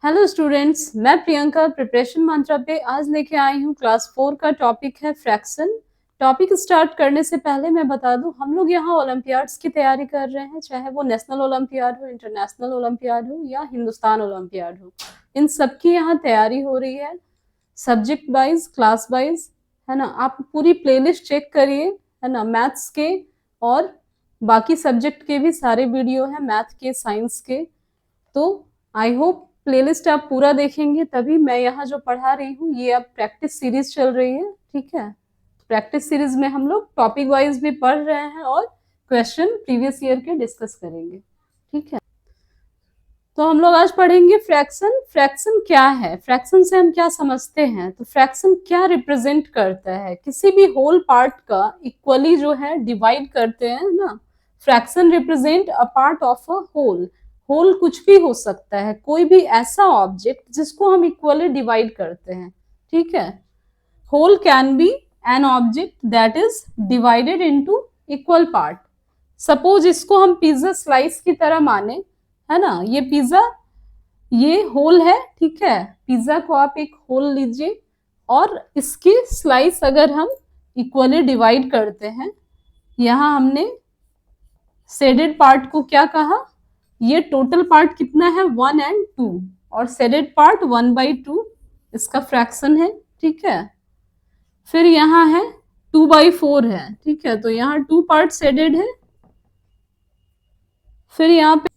Hello students, मैं Priyanka preparation मंत्रा पे आज लेके आई हूँ क्लास 4 का टॉपिक है फ्रैक्शन। टॉपिक स्टार्ट करने से पहले मैं बता दूं, हम लोग यहाँ ओलंपियाड्स की तैयारी कर रहे हैं, चाहे वो नेशनल ओलंपियाड हो, इंटरनेशनल ओलंपियाड हो या हिंदुस्तान ओलंपियाड हो। इन सब की यहाँ तैयारी हो रही है, सब्जेक्ट वाइज, क्लास वाइज, है ना। आप पूरी प्लेलिस्ट चेक करिए, है ना। मैथ्स के और बाकी सब्जेक्ट के भी सारे वीडियो हैं, मैथ के, साइंस के। तो आई होप प्लेलिस्ट आप पूरा देखेंगे, तभी मैं यहाँ जो पढ़ा रही हूँ ये अब प्रैक्टिस सीरीज चल रही है, ठीक है। प्रैक्टिस सीरीज में हम लोग टॉपिक वाइज भी पढ़ रहे हैं और क्वेश्चन प्रीवियस ईयर के डिस्कस करेंगे, ठीक है। तो हम लोग आज पढ़ेंगे फ्रैक्शन। फ्रैक्शन क्या है, फ्रैक्शन से हम क्या समझते हैं, तो फ्रैक्शन क्या रिप्रेजेंट करता है। किसी भी होल पार्ट का इक्वली जो है डिवाइड करते हैं ना। Fraction represent a part of a whole. Whole कुछ भी हो सकता है, कोई भी ऐसा ऑब्जेक्ट जिसको हम इक्वली डिवाइड करते हैं, ठीक है। Whole can be an object that is divided into equal part. Suppose इसको हम पिज्जा स्लाइस की तरह माने, है ना। ये पिज्जा, ये होल है, ठीक है। पिज्जा को आप एक होल लीजिए और इसकी स्लाइस अगर हम इक्वली डिवाइड करते हैं, यहाँ हमने शेडेड पार्ट को क्या कहा, ये टोटल पार्ट कितना है 1 और 2 और शेडेड पार्ट 1/2 इसका फ्रैक्शन है, ठीक है। फिर यहाँ है 2/4 है, ठीक है। तो यहाँ 2 पार्ट शेडेड है। फिर यहाँ पे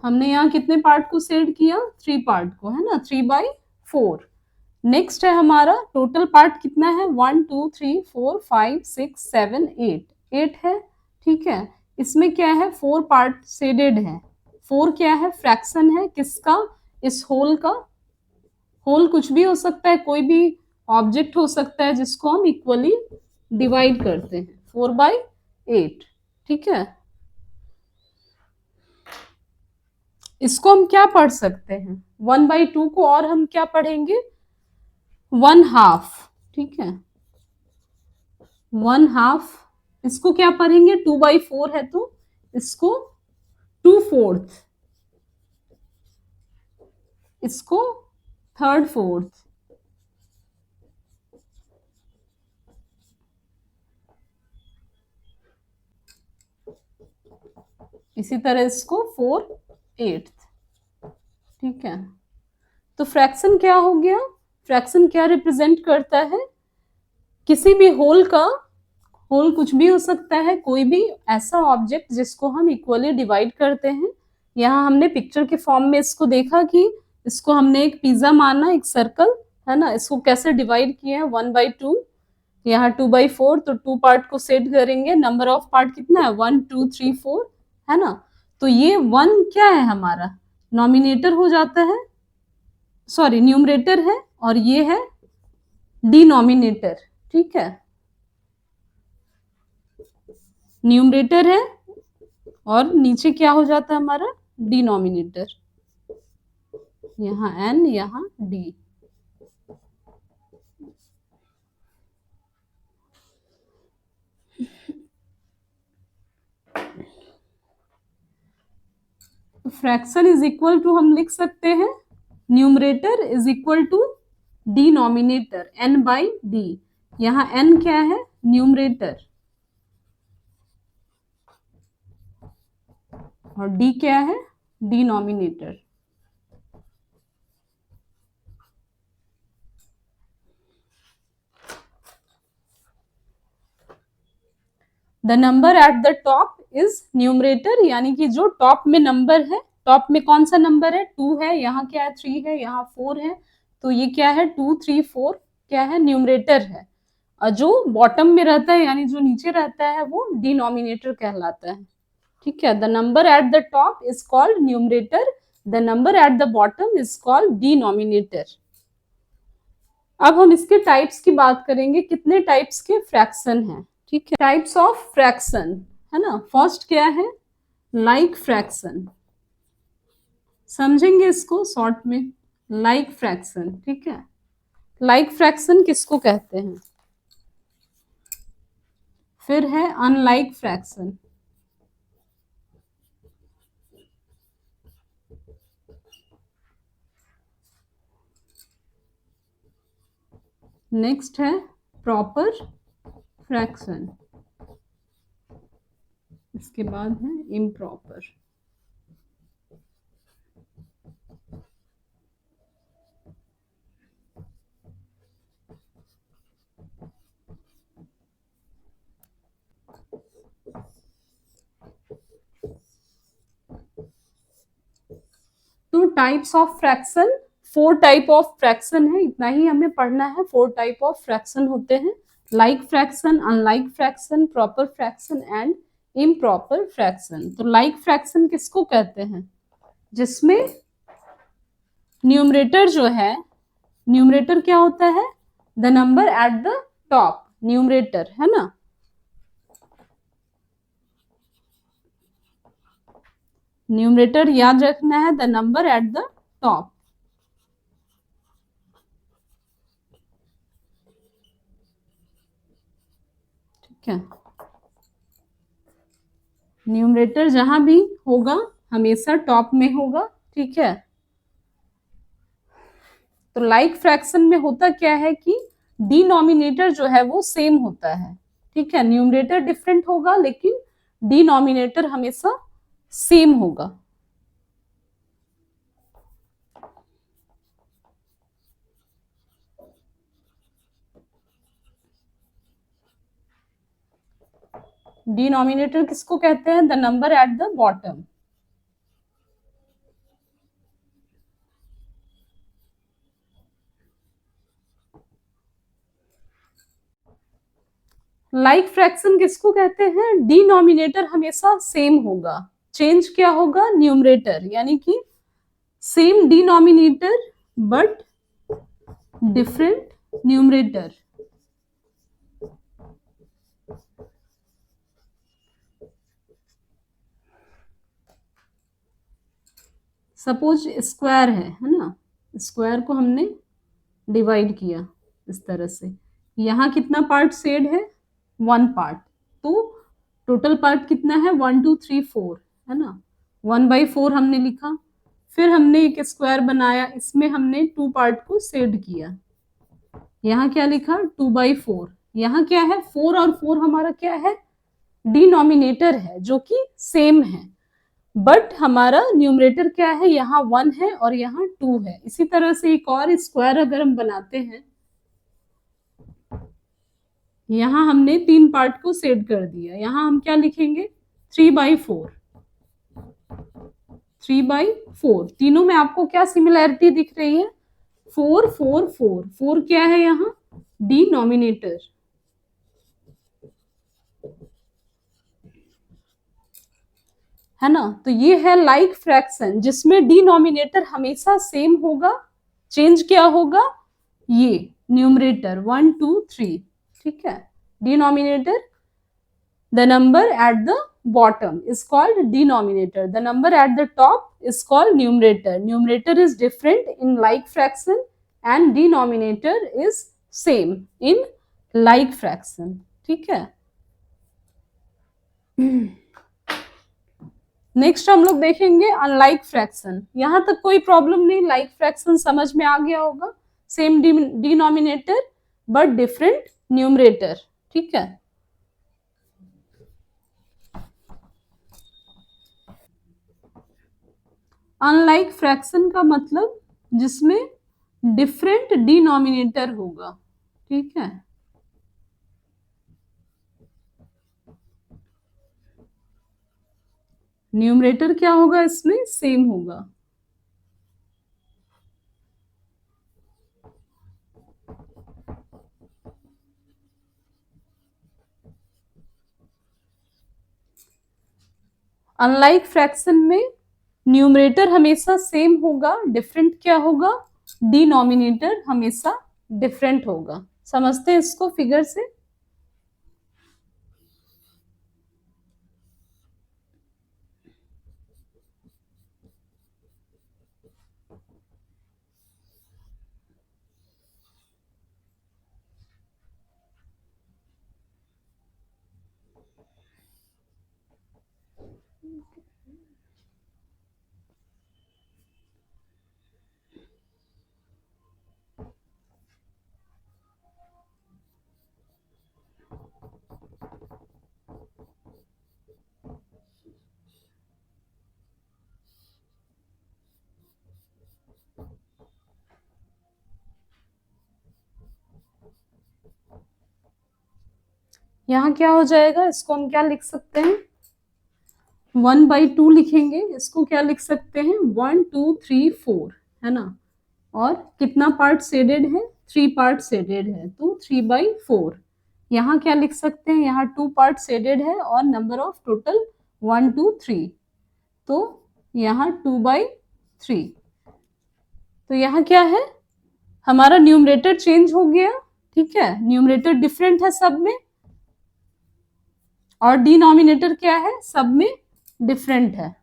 हमने यहाँ कितने पार्ट को शेड किया, 3 पार्ट को, है ना, 3/4। नेक्स्ट है हमारा टोटल पार्ट कितना है 1 2 3 4 5 6 7 8 है, ठीक है। इसमें क्या है 4 पार्ट शेडेड है। 4 क्या है, फ्रैक्शन है किसका, इस होल का। होल कुछ भी हो सकता है, कोई भी ऑब्जेक्ट हो सकता है जिसको हम इक्वली डिवाइड करते हैं, 4/8, ठीक है। इसको हम क्या पढ़ सकते हैं, 1/2 को और हम क्या पढ़ेंगे, 1/2, ठीक है। 1/2 इसको क्या पढ़ेंगे, 2/4 है तो इसको 2/4, इसको 3/4, इसी तरह इसको 4/8, ठीक है। तो फ्रैक्शन क्या हो गया, फ्रैक्शन क्या रिप्रेजेंट करता है, किसी भी होल का, होल कुछ भी हो सकता है, कोई भी ऐसा ऑब्जेक्ट जिसको हम इक्वली डिवाइड करते हैं। यहाँ हमने पिक्चर के फॉर्म में इसको देखा कि इसको हमने एक पिज्जा माना, एक सर्कल, है ना। इसको कैसे डिवाइड किए हैं 1/2, यहाँ 2/4, तो 2 पार्ट को सेट करेंगे, नंबर ऑफ पार्ट कितना है 1 2 3 4, है ना। तो ये 1 क्या है हमारा, नॉमिनेटर हो जाता है, सॉरी न्यूमरेटर है, और ये है डिनोमिनेटर, ठीक है। न्यूमरेटर है और नीचे क्या हो जाता है हमारा, डिनोमिनेटर, यहाँ n, यहाँ d। Fraction is equal to हम लिख सकते हैं, numerator is equal to denominator n/d। यहाँ n क्या है, न्यूमरेटर, और d क्या है, denominator. The number at the top is numerator, यानी कि जो टॉप में नंबर है, टॉप में कौन सा नंबर है, 2 है, यहाँ क्या है 3 है, यहाँ 4 है, तो ये क्या है 2 3 4 क्या है, न्यूमरेटर है। और जो बॉटम में रहता है, यानी जो नीचे रहता है, वो डिनोमिनेटर कहलाता है, ठीक है। The number at the top is called numerator, the number at the bottom is called denominator. अब हम इसके टाइप्स की बात करेंगे, कितने टाइप्स के फ्रैक्शन हैं, ठीक है। टाइप्स ऑफ फ्रैक्शन, है ना। फर्स्ट क्या है, लाइक फ्रैक्शन, समझेंगे इसको शॉर्ट में, लाइक फ्रैक्शन, ठीक है। लाइक फ्रैक्शन किसको कहते हैं। फिर है अनलाइक फ्रैक्शन, नेक्स्ट है प्रॉपर फ्रैक्शन, इसके बाद है इम्प्रॉपर। तो types of fraction, 4 type of fraction है, इतना ही हमें पढ़ना है। 4 टाइप ऑफ फ्रैक्शन होते हैं, like fraction, unlike fraction, proper fraction and improper fraction. तो लाइक फ्रैक्शन किसको कहते हैं? जिसमें न्यूमरेटर जो है, न्यूमरेटर क्या होता है? The number at the top, numerator है ना। न्यूमरेटर याद रखना है, the number at the top. ठीक है, न्यूमरेटर जहां भी होगा हमेशा टॉप में होगा। ठीक है, तो लाइक फ्रैक्शन में होता क्या है कि डिनोमिनेटर जो है वो सेम होता है। ठीक है, न्यूमरेटर डिफरेंट होगा लेकिन डिनोमिनेटर हमेशा सेम होगा। डिनोमिनेटर किसको कहते हैं? The number at the bottom. Like fraction किसको कहते हैं? डिनोमिनेटर हमेशा सेम होगा, चेंज क्या होगा? न्यूमरेटर, यानी कि same denominator but different numerator. Suppose square है ना, स्क्वायर को हमने डिवाइड किया इस तरह से, यहाँ कितना पार्ट शेड है? 1 पार्ट। तो टोटल पार्ट कितना है? 1 2 3 4 है ना, 1/4 हमने लिखा। फिर हमने एक स्क्वायर बनाया, इसमें हमने 2 पार्ट को शेड किया। यहाँ क्या लिखा? 2/4। यहाँ क्या है? 4 और 4 हमारा क्या है? डिनोमिनेटर है जो कि सेम है, बट हमारा न्यूमरेटर क्या है? यहाँ 1 है और यहाँ 2 है। इसी तरह से एक और स्क्वायर अगर हम बनाते हैं, यहाँ हमने 3 पार्ट को शेड कर दिया, यहाँ हम क्या लिखेंगे? 3/4। 3/4, तीनों में आपको क्या सिमिलैरिटी दिख रही है? 4 4 4। 4 क्या है यहाँ? डिनोमिनेटर है ना। तो ये है लाइक फ्रैक्शन जिसमें डिनोमिनेटर हमेशा सेम होगा, चेंज क्या होगा? ये न्यूमरेटर 1 2 3। ठीक है, denominator, the number at the bottom is called denominator, the number at the top is called numerator. Numerator is different in like fraction and denominator is same in like fraction. ठीक है, next हम लोग देखेंगे unlike fraction. यहां तक कोई problem नहीं, like fraction समझ में आ गया होगा। Same denominator but different numerator. ठीक है, अनलाइक फ्रैक्शन का मतलब जिसमें डिफरेंट डिनोमिनेटर होगा। ठीक है, न्यूमरेटर क्या होगा? इसमें सेम होगा। अनलाइक फ्रैक्शन में न्यूमरेटर हमेशा सेम होगा, डिफरेंट क्या होगा? डिनोमिनेटर हमेशा डिफरेंट होगा। समझते हैं इसको फिगर से? यहाँ क्या हो जाएगा, इसको हम क्या लिख सकते हैं, 1/2 लिखेंगे। इसको क्या लिख सकते हैं, 1 2 3 4, है ना। और कितना पार्ट शेडेड है, 3 पार्ट शेडेड है, तो 3/4। यहाँ क्या लिख सकते हैं, यहाँ 2 पार्ट शेडेड है और नंबर ऑफ टोटल 1 2 3, तो यहाँ 2/3। तो यहाँ क्या है, हमारा न्यूमरेटर चेंज हो गया, ठीक है, न्यूमरेटर डिफरेंट है सब में, और डिनोमिनेटर क्या है, सब में डिफरेंट है।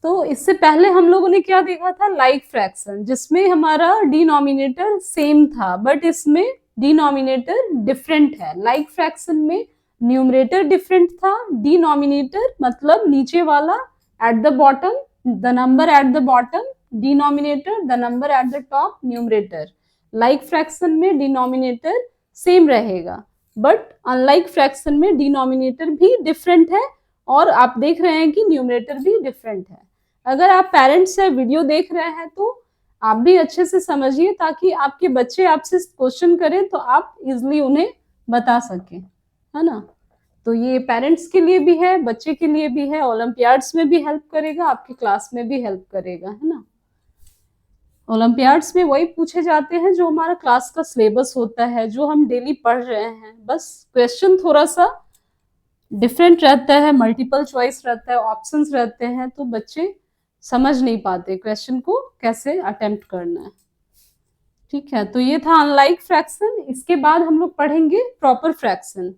तो इससे पहले हम लोगों ने क्या देखा था, लाइक फ्रैक्शन, जिसमें हमारा डिनोमिनेटर सेम था, बट इसमें डिनोमिनेटर डिफरेंट है। लाइक फ्रैक्शन में न्यूमरेटर डिफरेंट था, डिनोमिनेटर मतलब नीचे वाला at the bottom, the number at the bottom, denominator the number at the top, numerator. Like fraction में डिनोमिनेटर सेम रहेगा, बट अनलाइक फ्रैक्शन में डिनोमिनेटर भी डिफरेंट है, और आप देख रहे हैं कि न्यूमरेटर भी डिफरेंट है। अगर आप पेरेंट्स से वीडियो देख रहे हैं तो आप भी अच्छे से समझिए, ताकि आपके बच्चे आपसे क्वेश्चन करें तो आप इजिली उन्हें बता सकें, है ना। तो ये पेरेंट्स के लिए भी है, बच्चे के लिए भी है, ओलंपियाड्स में भी हेल्प करेगा, आपकी क्लास में भी हेल्प करेगा, है ना। ओलंपियाड्स में वही पूछे जाते हैं जो हमारा क्लास का सिलेबस होता है, जो हम डेली पढ़ रहे हैं, बस क्वेश्चन थोड़ा सा डिफरेंट रहता है, मल्टीपल चॉइस रहता है, ऑप्शंस रहते हैं, तो बच्चे समझ नहीं पाते क्वेश्चन को कैसे अटेम्प्ट करना है, ठीक है। तो ये था अनलाइक फ्रैक्शन। इसके बाद हम लोग पढ़ेंगे प्रॉपर फ्रैक्शन।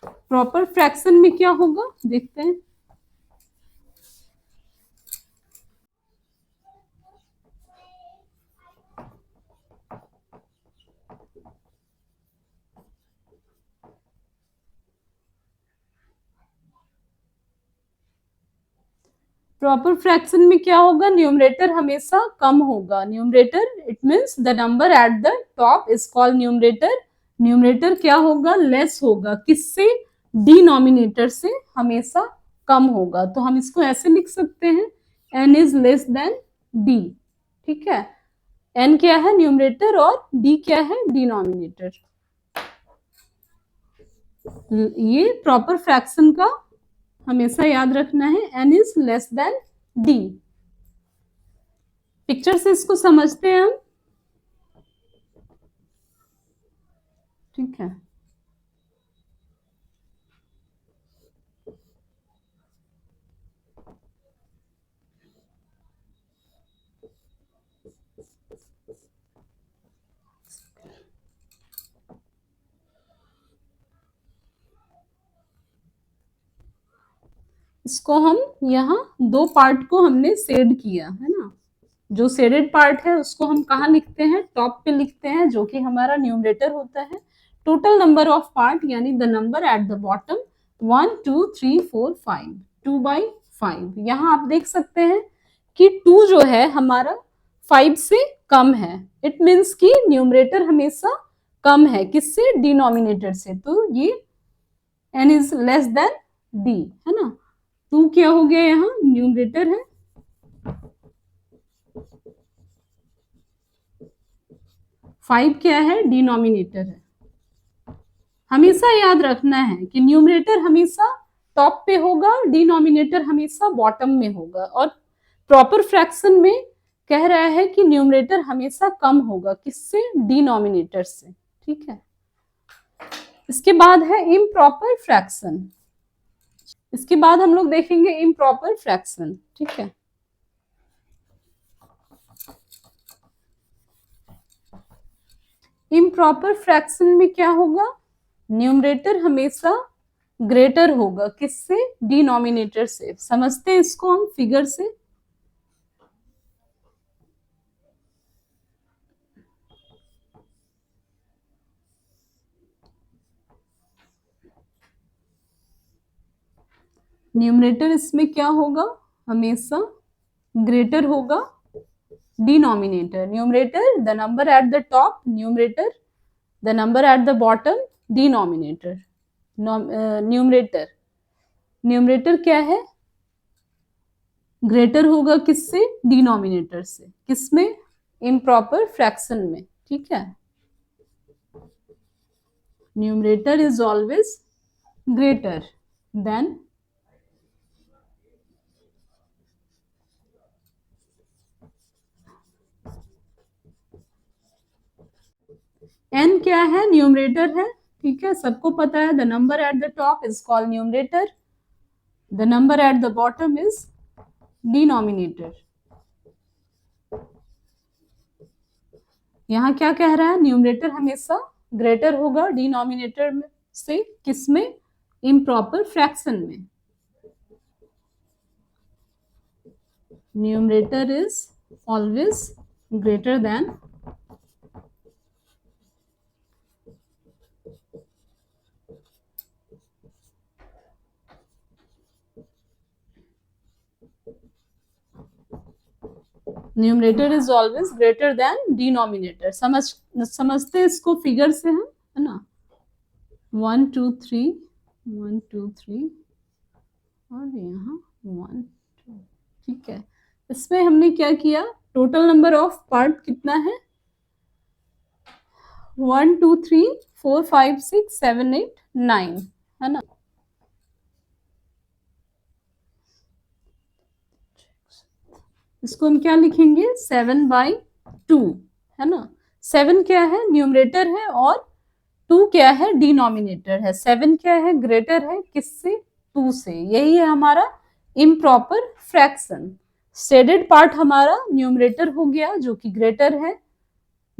प्रॉपर फ्रैक्शन में क्या होगा देखते हैं। प्रॉपर फ्रैक्शन में क्या होगा, न्यूमरेटर हमेशा कम होगा। Numerator it means the number at the top is called numerator. Numerator क्या होगा, लेस होगा, किससे, डिनोमिनेटर से हमेशा कम होगा। तो हम इसको ऐसे लिख सकते हैं, n is less than d, ठीक है। n क्या है, न्यूमरेटर, और d क्या है, डिनोमिनेटर। ये प्रॉपर फ्रैक्शन का हमेशा याद रखना है, n is less than d। Picture से इसको समझते हैं हम, ठीक है। इसको हम यहाँ दो पार्ट को हमने शेड किया है ना। जो शेडेड पार्ट है उसको हम कहाँ लिखते हैं, टॉप पे लिखते हैं, जो कि हमारा न्यूमरेटर होता है। टोटल नंबर ऑफ पार्ट यानी the number at the bottom 1 2 3 4 5, 2/5। यहाँ आप देख सकते हैं कि 2 जो है हमारा 5 से कम है। इट मीन्स कि न्यूमरेटर हमेशा कम है, किससे, डिनोमिनेटर से। तो ये n is less than d, है ना। 2 क्या हो गया, यहाँ न्यूमरेटर है, 5 क्या है, डिनोमिनेटर है। हमेशा याद रखना है कि न्यूमरेटर हमेशा टॉप पे होगा, डिनोमिनेटर हमेशा बॉटम में होगा। और प्रॉपर फ्रैक्शन में कह रहा है कि न्यूमरेटर हमेशा कम होगा, किससे, डिनोमिनेटर से, ठीक है। इसके बाद है इम्प्रॉपर फ्रैक्शन। इसके बाद हम लोग देखेंगे इम्प्रॉपर फ्रैक्शन, ठीक है। इम्प्रॉपर फ्रैक्शन में क्या होगा, न्यूमरेटर हमेशा ग्रेटर होगा, किससे, डिनोमिनेटर से। समझते हैं इसको हम फिगर से। न्यूमरेटर इसमें क्या होगा, हमेशा ग्रेटर होगा, denominator. Numerator the number at the top, numerator the number at the bottom, denominator. Numerator numerator क्या है, ग्रेटर होगा, किससे, डिनोमिनेटर से, किसमें, इम्प्रॉपर फ्रैक्शन में, ठीक है। Numerator is always greater than n क्या है, न्यूमरेटर है, ठीक है, सबको पता है। The number at the top is called numerator, the number at the bottom is denominator. यहाँ क्या कह रहा है, न्यूमरेटर हमेशा ग्रेटर होगा डिनोमिनेटर में से, किसमें, इम्प्रॉपर फ्रैक्शन में। Numerator is always greater than numerator is always greater than denominator. समझते इसको फिगर से हम, है ना, 1 2 3 1 2 3 और यहाँ 1 2, ठीक है। इसमें हमने क्या किया, टोटल नंबर ऑफ पार्ट कितना है, 1 2 3 4 5 6 7 8 9, है ना। इसको हम क्या लिखेंगे, 7/2, है ना। 7 क्या है, न्यूमरेटर है, और 2 क्या है, डिनोमिनेटर है। 7 क्या है, ग्रेटर है किससे, 2 से। यही है हमारा इम्प्रॉपर फ्रैक्शन। शेडेड पार्ट हमारा न्यूमरेटर हो गया जो कि ग्रेटर है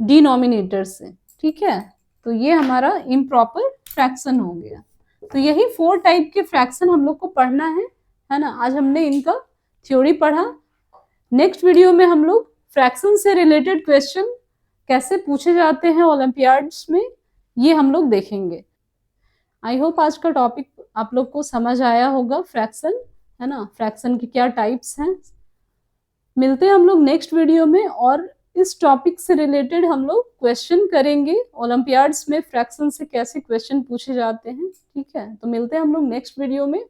डिनोमिनेटर से, ठीक है। तो ये हमारा इम्प्रॉपर फ्रैक्शन हो गया। तो यही 4 टाइप के फ्रैक्शन हम लोग को पढ़ना है ना। आज हमने इनका थ्योरी पढ़ा। नेक्स्ट वीडियो में हम लोग फ्रैक्शन से रिलेटेड क्वेश्चन कैसे पूछे जाते हैं ओलंपियाड्स में, ये हम लोग देखेंगे। आई होप आज का टॉपिक आप लोग को समझ आया होगा, फ्रैक्शन, है ना, फ्रैक्शन के क्या टाइप्स हैं। मिलते हैं हम लोग नेक्स्ट वीडियो में, और इस टॉपिक से रिलेटेड हम लोग क्वेश्चन करेंगे, ओलंपियाड्स में फ्रैक्शन से कैसे क्वेश्चन पूछे जाते हैं, ठीक है। तो मिलते हैं हम लोग नेक्स्ट वीडियो में।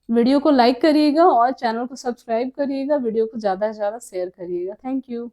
वीडियो को लाइक करिएगा और चैनल को सब्सक्राइब करिएगा, वीडियो को ज़्यादा से ज़्यादा शेयर करिएगा। Thank you.